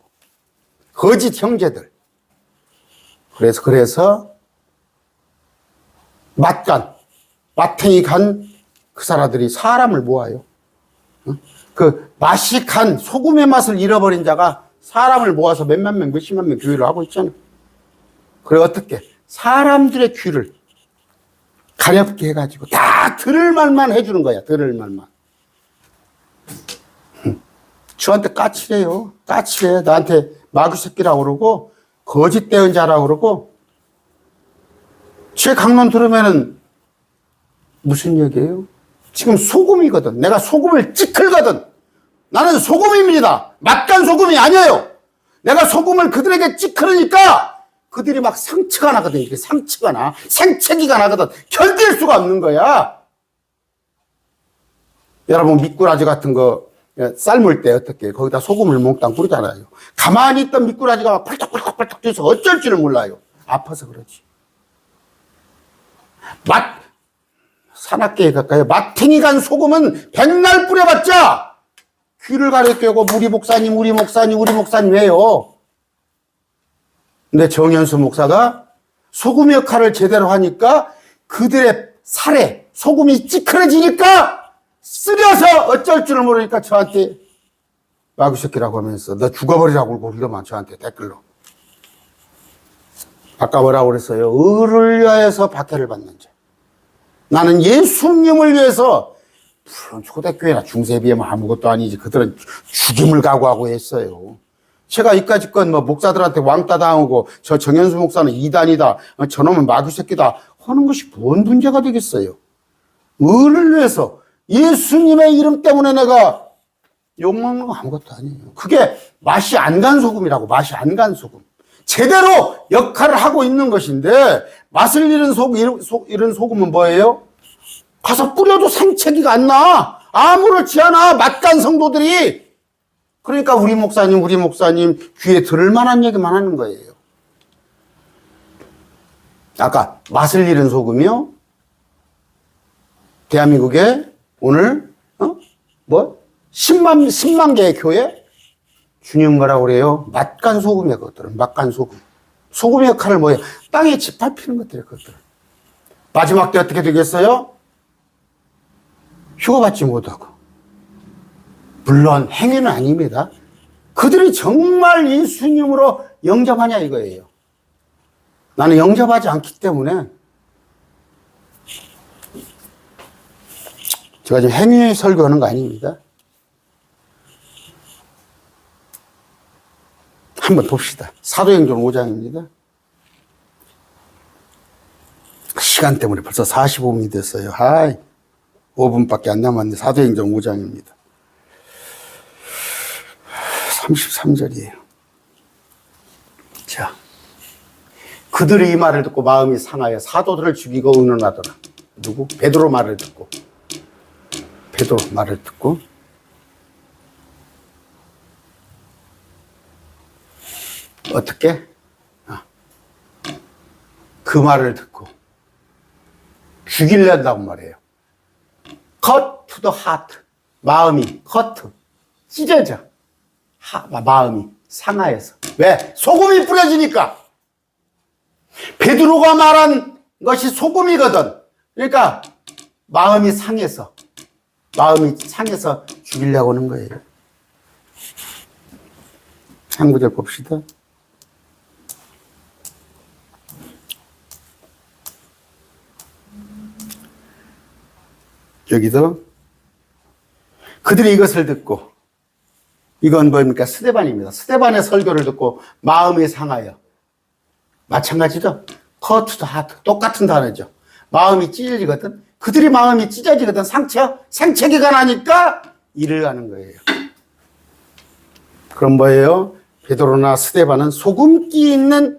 거짓 형제들. 그래서 마탱이 간 그 사람들이 사람을 모아요. 그 맛이 간 소금의 맛을 잃어버린 자가 사람을 모아서 몇만 명, 몇십만 명 교회를 하고 있잖아. 그래 어떻게 사람들의 귀를 가렵게 해가지고 다 들을 말만 해주는 거야. 들을 말만. 저한테 까칠해요. 까칠해. 나한테 마귀 새끼라고 그러고 거짓 대언자라고 그러고 제 강론 들으면은 무슨 얘기예요? 지금 소금이거든. 내가 소금을 찌클거든. 나는 소금입니다. 맛간 소금이 아니에요. 내가 소금을 그들에게 찌크르니까 그들이 막 상처가 나거든. 이렇게 상처가 나. 생채기가 나거든. 견딜 수가 없는 거야. 여러분 미꾸라지 같은 거 삶을 때 어떻게 거기다 소금을 몽땅 뿌리잖아요. 가만히 있던 미꾸라지가 막 펄떡펄떡펄떡 뛰어서 어쩔 줄을 몰라요. 아파서 그러지. 산악계에 가까이 마탱이 간 소금은 백날 뿌려봤자 귀를 가려깨고 우리 목사님 왜요? 근데 정현수 목사가 소금 역할을 제대로 하니까 그들의 살에 소금이 찌그러지니까 쓰려서 어쩔 줄을 모르니까 저한테 마귀 새끼라고 하면서 너 죽어버리라고 그러고 이러면 저한테 댓글로. 아까 뭐라고 그랬어요? 의를 위하여서 박해를 받는 자. 나는 예수님을 위해서 물론 초대교회나 중세비하면 아무것도 아니지. 그들은 죽임을 각오하고 했어요. 제가 이까짓 건 뭐 목사들한테 왕따 당하고 저 정현수 목사는 이단이다. 저놈은 마귀 새끼다. 하는 것이 뭔 문제가 되겠어요. 의를 위해서 예수님의 이름 때문에 내가 욕먹는 거 아무것도 아니에요. 그게 맛이 안 간 소금이라고. 맛이 안 간 소금. 제대로 역할을 하고 있는 것인데 맛을 잃은 소금은 뭐예요? 가서 뿌려도 생채기가 안 나. 아무렇지 않아. 맛간 성도들이. 그러니까 우리 목사님 귀에 들을 만한 얘기만 하는 거예요. 아까 맛을 잃은 소금이요. 대한민국에 오늘 10만 개의 교회 주님 뭐라고 그래요? 맛간 소금이야, 그것들은. 맛간 소금. 소금의 역할을 뭐예요? 땅에 짓밟히는 것들이에요, 그것들은. 마지막 때 어떻게 되겠어요? 휴가 받지 못하고. 물론 행위는 아닙니다. 그들이 정말 예수님으로 영접하냐 이거예요. 나는 영접하지 않기 때문에 제가 지금 행위 설교하는 거 아닙니다. 한번 봅시다. 사도행전 5장입니다. 시간 때문에 벌써 45분이 됐어요. 5분밖에 안 남았는데 사도행전 5장입니다. 33절이에요. 자, 그들이 이 말을 듣고 마음이 상하여 사도들을 죽이고 의논하더라. 누구? 베드로 말을 듣고. 어떻게? 그 말을 듣고 죽이려고 말해요. cut to the heart. 마음이 cut. 찢어져. 마음이 상하여서. 왜? 소금이 뿌려지니까. 베드로가 말한 것이 소금이거든. 그러니까 마음이 상해서 죽이려고 하는 거예요. 한 구절 봅시다. 여기도 그들이 이것을 듣고, 이건 뭡니까? 스데반입니다. 스데반의 설교를 듣고 마음이 상하여. 마찬가지죠? hurt heart. 똑같은 단어죠. 마음이 찢어지거든. 그들이 마음이 찢어지거든. 생채기가 나니까 일을 하는 거예요. 그럼 뭐예요? 베드로나 스데반은 소금기 있는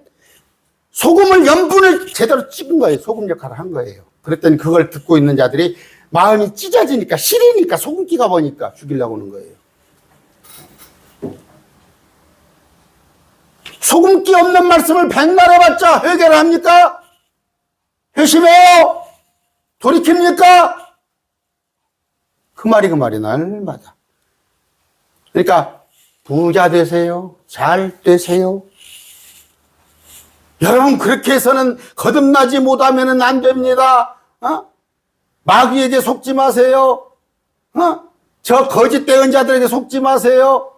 소금을 염분을 제대로 찍은 거예요. 소금 역할을 한 거예요. 그랬더니 그걸 듣고 있는 자들이 마음이 찢어지니까 시리니까 소금기가 보니까 죽이려고 하는 거예요. 소금기 없는 말씀을 백날 해봤자 해결을 합니까? 회심해요? 돌이킵니까? 그 말이 날마다. 그러니까 부자 되세요. 잘 되세요. 여러분 그렇게 해서는 거듭나지 못하면 안 됩니다. 마귀에게 속지 마세요. 저 거짓 대언자들에게 속지 마세요.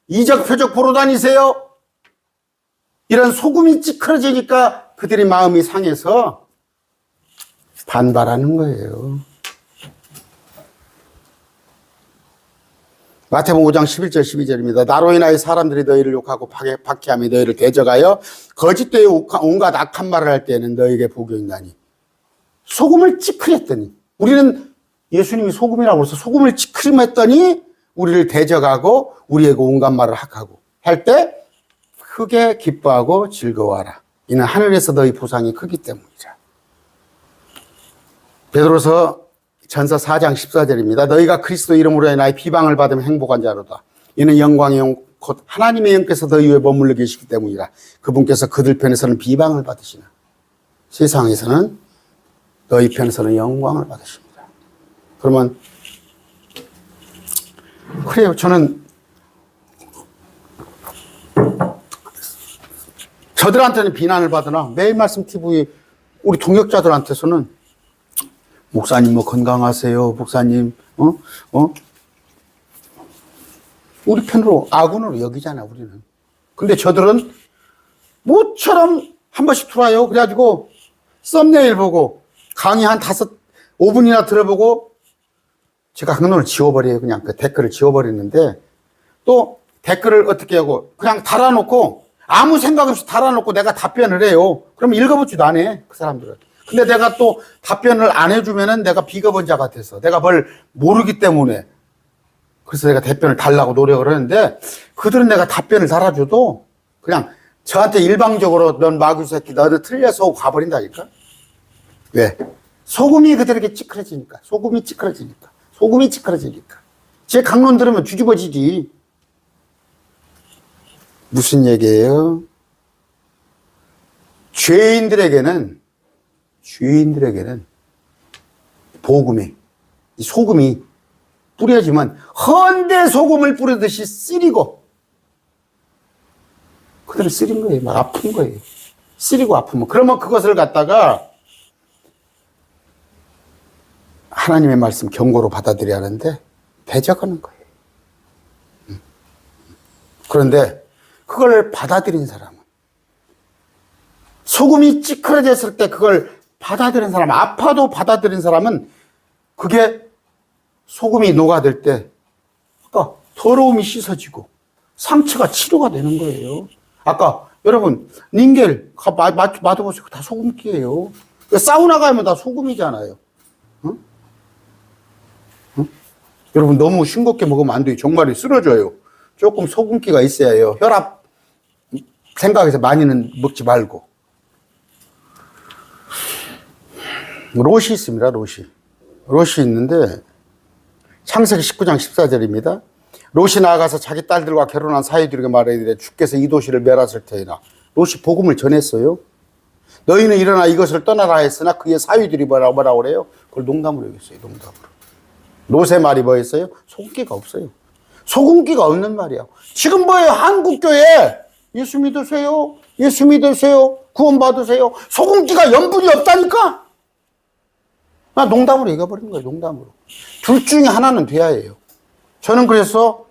이적 표적 보러 다니세요. 이런 소금이 찌그러지니까 그들이 마음이 상해서 반발하는 거예요. 마태복음 5장 11절 12절입니다. 나로 인하여 사람들이 너희를 욕하고 박해하며 너희를 대적하여 거짓되이 온갖 악한 말을 할 때에는 너희에게 복이 있나니. 소금을 찌그렸더니 우리는 예수님이 소금이라고 해서 소금을 찌그렸더니 우리를 대적하고 우리에게 온갖 말을 하고 할 때 크게 기뻐하고 즐거워하라. 이는 하늘에서 너희 보상이 크기 때문이라. 베드로서 전서 4장 14절입니다. 너희가 그리스도 이름으로 인하여 비방을 받으면 행복한 자로다. 이는 영광의 영 곧 하나님의 영께서 너희 위에 머물러 계시기 때문이라. 그분께서 그들 편에서는 비방을 받으시나 세상에서는 너희 편에서는 영광을 받으십니다. 그러면 그래요. 저는 저들한테는 비난을 받으나 매일 말씀 TV 우리 동역자들한테서는 목사님 뭐 건강하세요. 목사님 우리 편으로 아군으로 여기잖아 우리는. 근데 저들은 모처럼 한 번씩 들어와요. 그래가지고 썸네일 보고 강의 한 5분이나 들어보고 제가 그놈을 지워버려요. 그냥 그 댓글을 지워버리는데 또 댓글을 어떻게 하고 그냥 달아놓고 아무 생각 없이 달아놓고 내가 답변을 해요. 그럼 읽어보지도 안 해. 그 사람들은. 근데 내가 또 답변을 안 해주면은 내가 비겁한 자 같아서 내가 뭘 모르기 때문에 그래서 내가 답변을 달라고 노력을 하는데 그들은 내가 답변을 달아줘도 그냥 저한테 일방적으로 넌 마귀 새끼 너는 틀려서 하고 가버린다니까. 왜? 소금이 그들에게 찌그러지니까. 소금이 찌그러지니까. 제 강론 들으면 뒤집어지지. 무슨 얘기예요? 죄인들에게는 복음이 이 소금이 뿌려지면 헌데 소금을 뿌리듯이 쓰리고 그들은 쓰린 거예요. 막 아픈 거예요. 쓰리고 아프면 그러면 그것을 갖다가 하나님의 말씀 경고로 받아들여야 하는데 대적하는 거예요. 그런데 그걸 받아들인 사람은 소금이 찌그러졌을 때 그걸 받아들인 사람, 아파도 받아들인 사람은 그게 소금이 녹아들 때 아까 더러움이 씻어지고 상처가 치료가 되는 거예요. 아까 여러분 닌겔 맞아보세요. 다 소금기예요. 사우나 가면 다 소금이잖아요. 응? 응? 여러분 너무 싱겁게 먹으면 안 돼요. 정말이 쓰러져요. 조금 소금기가 있어야 해요. 혈압 생각해서 많이는 먹지 말고. 롯이 있습니다. 롯이 있는데 창세기 19장 14절입니다. 롯이 나아가서 자기 딸들과 결혼한 사위들에게 말하기를 주께서 이 도시를 멸하실 터이나. 롯이 복음을 전했어요. 너희는 일어나 이것을 떠나라 했으나 그의 사위들이 뭐라고 그래요? 그걸 농담으로 얘기했어요. 농담으로. 롯의 말이 뭐였어요? 소금기가 없어요. 소금기가 없는 말이야. 지금 뭐예요? 한국교회 예수 믿으세요. 구원 받으세요. 소금기가 염분이 없다니까. 나 농담으로 얘기해버린 거예요. 농담으로. 둘 중에 하나는 돼야 해요. 저는 그래서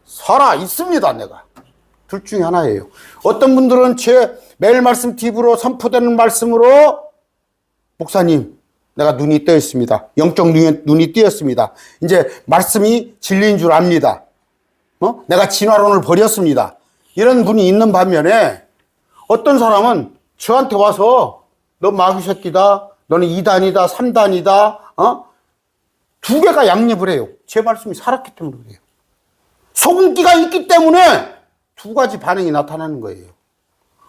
살아 있습니다. 내가. 둘 중에 하나예요. 어떤 분들은 제 매일 말씀 팁으로 선포되는 말씀으로 목사님 내가 눈이 뜨였습니다. 영적 눈이 뜨였습니다. 이제 말씀이 진리인 줄 압니다. 내가 진화론을 버렸습니다. 이런 분이 있는 반면에 어떤 사람은 저한테 와서 너 마귀 새끼다, 너는 2단이다, 3단이다, 두 개가 양립을 해요. 제 말씀이 살았기 때문에 그래요. 소금기가 있기 때문에 두 가지 반응이 나타나는 거예요.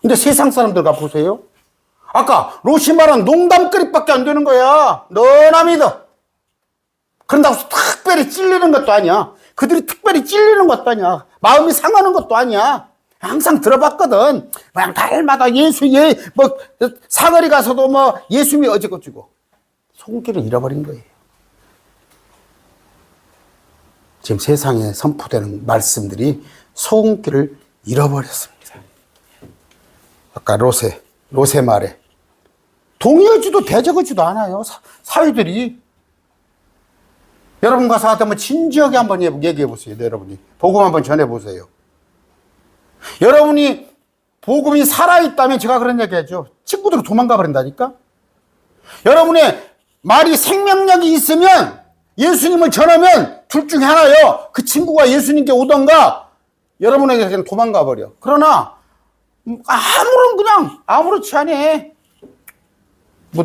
근데 세상 사람들과 보세요. 아까 로시 말한 농담거리밖에 안 되는 거야. 너나 믿어. 그런다고 특별히 찔리는 것도 아니야. 그들이 특별히 찔리는 것도 아니야. 마음이 상하는 것도 아니야. 항상 들어봤거든. 그냥 달마다 사거리 가서도 예수님이 어쩌고저쩌고. 소금기를 잃어버린 거예요. 지금 세상에 선포되는 말씀들이 소금기를 잃어버렸습니다. 아까 로세 말에 동의하지도 대적하지도 않아요. 사회들이. 여러분 가서 한번 진지하게 한번 얘기해 보세요. 여러분이 복음 한번 전해 보세요. 여러분이 복음이 살아있다면 제가 그런 얘기하죠. 친구들은 도망가 버린다니까. 여러분의 말이 생명력이 있으면 예수님을 전하면 둘 중에 하나요. 그 친구가 예수님께 오던가 여러분에게 그냥 도망가 버려. 그러나 그냥 아무렇지 않아.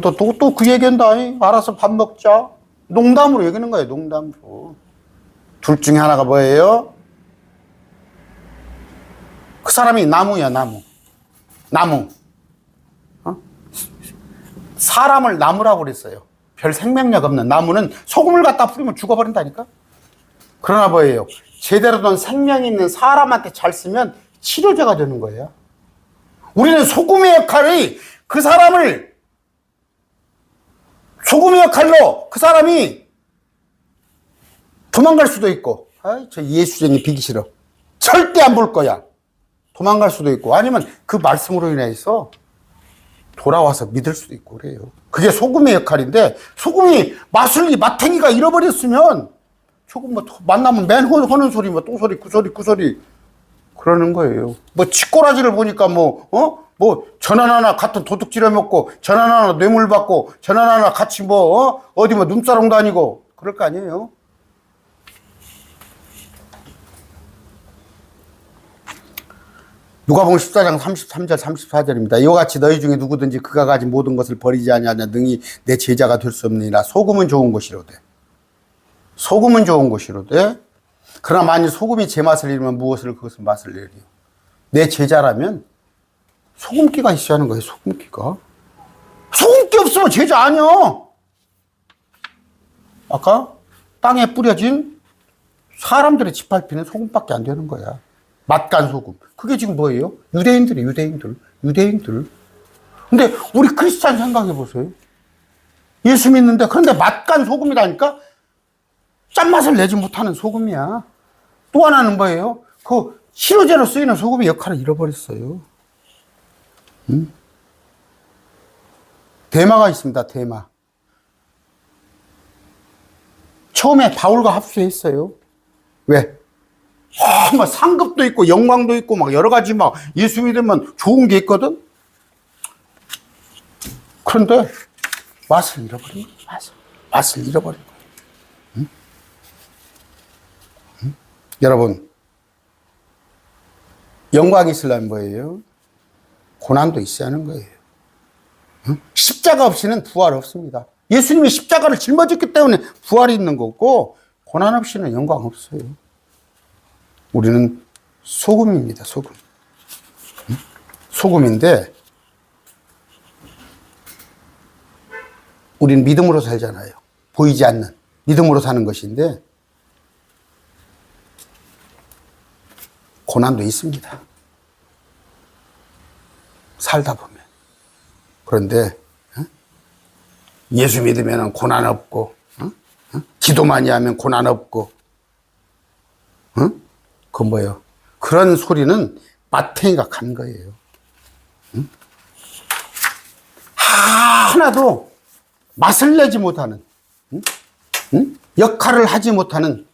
또 그 얘기한다. 알아서 밥 먹자. 농담으로 얘기하는 거예요. 농담으로. 둘 중에 하나가 뭐예요? 그 사람이 나무야. 나무. 사람을 나무라고 그랬어요. 별 생명력 없는 나무는 소금을 갖다 뿌리면 죽어버린다니까. 그러나 뭐예요? 제대로 된 생명이 있는 사람한테 잘 쓰면 치료제가 되는 거예요. 우리는 소금의 역할로 그 사람이 도망갈 수도 있고, 저 예수쟁이 비기 싫어. 절대 안 볼 거야. 도망갈 수도 있고, 아니면 그 말씀으로 인해서 돌아와서 믿을 수도 있고 그래요. 그게 소금의 역할인데, 소금이 마탱이가 잃어버렸으면, 조금 만나면 맨 하는 소리, 또 소리, 그 소리, 그러는 거예요. 치꼬라지를 보니까 전환 하나 같은 도둑질해 먹고, 전환 하나 뇌물 받고, 전환 하나 같이 어디 눈사롱 다니고, 그럴 거 아니에요. 누가복음 14장 33절 34절입니다. 이와 같이 너희 중에 누구든지 그가 가진 모든 것을 버리지 아니하냐 능히 내 제자가 될 수 없느니라. 소금은 좋은 것이로되. 그러나 만일 소금이 제 맛을 잃으면 무엇을 그것을 맛을 잃으리요. 내 제자라면 소금기가 있어야 하는 거예요. 소금기가. 소금기 없으면 제자 아니야. 아까 땅에 뿌려진 사람들의 짓밟히는 소금밖에 안 되는 거야. 맛간 소금. 그게 지금 뭐예요? 유대인들. 근데 우리 크리스찬 생각해 보세요. 예수 믿는데 그런데 맛간 소금이라니까? 짠맛을 내지 못하는 소금이야. 또 하나는 뭐예요? 그 치료제로 쓰이는 소금의 역할을 잃어버렸어요. 대마가 있습니다. 대마. 처음에 바울과 합수했어요. 왜? 상급도 있고 영광도 있고 여러 가지 예수 믿으면 좋은 게 있거든. 그런데 맛을 잃어버린 거예요. 맛을 잃어버린 거예요. 여러분, 영광이 있으려면 뭐예요? 고난도 있어야 하는 거예요. 십자가 없이는 부활 없습니다. 예수님이 십자가를 짊어졌기 때문에 부활이 있는 거고, 고난 없이는 영광 없어요. 우리는 소금입니다. 소금. 소금인데 우리는 믿음으로 살잖아요. 보이지 않는 믿음으로 사는 것인데 고난도 있습니다. 살다 보면. 그런데 예수 믿으면 고난 없고, 기도 많이 하면 고난 없고, 그건 뭐예요? 그런 소리는 마탱이가 간 거예요. 하나도 맛을 내지 못하는, 역할을 하지 못하는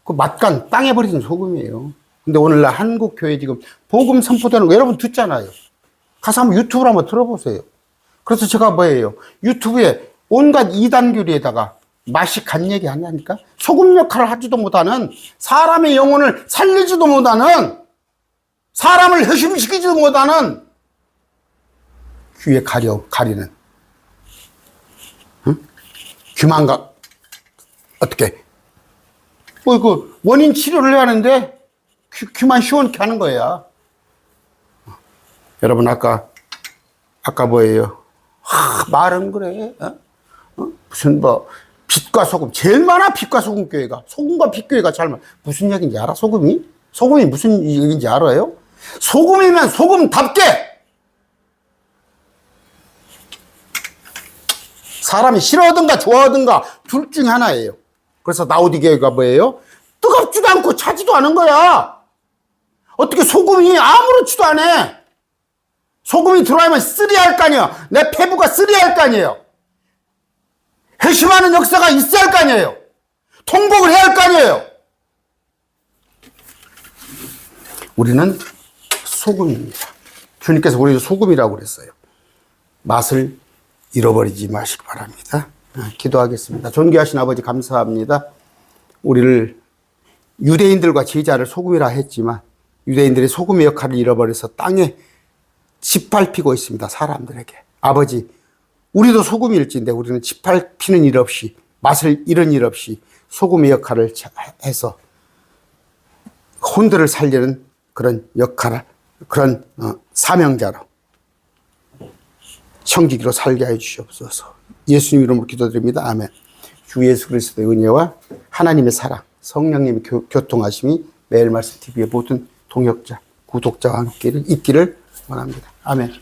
그 맛간 땅에 버리는 소금이에요. 근데 오늘날 한국 교회 지금 복음 선포되는 거 여러분 듣잖아요. 가서 한번 유튜브로 한번 들어보세요. 그래서 제가 뭐예요? 유튜브에 온갖 이단교리에다가 맛이 간 얘기 하냐니까? 소금 역할을 하지도 못하는, 사람의 영혼을 살리지도 못하는, 사람을 회심시키지도 못하는 귀에 가리는. 응? 귀만 어떻게? 그 원인 치료를 해야 하는데 귀만 시원케 하는 거야. 여러분, 아까 뭐예요? 말은 그래. 무슨 빛과 소금. 제일 많아, 빛과 소금 교회가. 소금과 빛 교회가 잘 많아. 무슨 얘기인지 알아, 소금이? 소금이 무슨 얘기인지 알아요? 소금이면 소금답게! 사람이 싫어하든가 좋아하든가 둘 중에 하나예요. 그래서 라오디 교회가 뭐예요? 뜨겁지도 않고 차지도 않은 거야. 어떻게 소금이 아무렇지도 않아. 소금이 들어가면 쓰리할 거 아니에요. 내 폐부가 쓰리할 거 아니에요. 회심하는 역사가 있어야 할 거 아니에요. 통곡을 해야 할 거 아니에요. 우리는 소금입니다. 주님께서 우리를 소금이라고 그랬어요. 맛을 잃어버리지 마시기 바랍니다. 기도하겠습니다. 존귀하신 아버지, 감사합니다. 우리를 유대인들과 제자를 소금이라 했지만 유대인들이 소금의 역할을 잃어버려서 땅에 짓밟히고 있습니다. 사람들에게. 아버지, 우리도 소금일진데 우리는 짓밟히는 일 없이, 맛을 잃은 일 없이 소금의 역할을 해서 혼들을 살리는 그런 역할을, 그런 사명자로 청지기로 살게 해 주시옵소서. 예수님 이름으로 기도드립니다. 아멘. 주 예수 그리스도의 은혜와 하나님의 사랑, 성령님의 교통하심이 매일 말씀 TV의 모든 동역자, 구독자와 함께 있기를 원합니다. 아멘.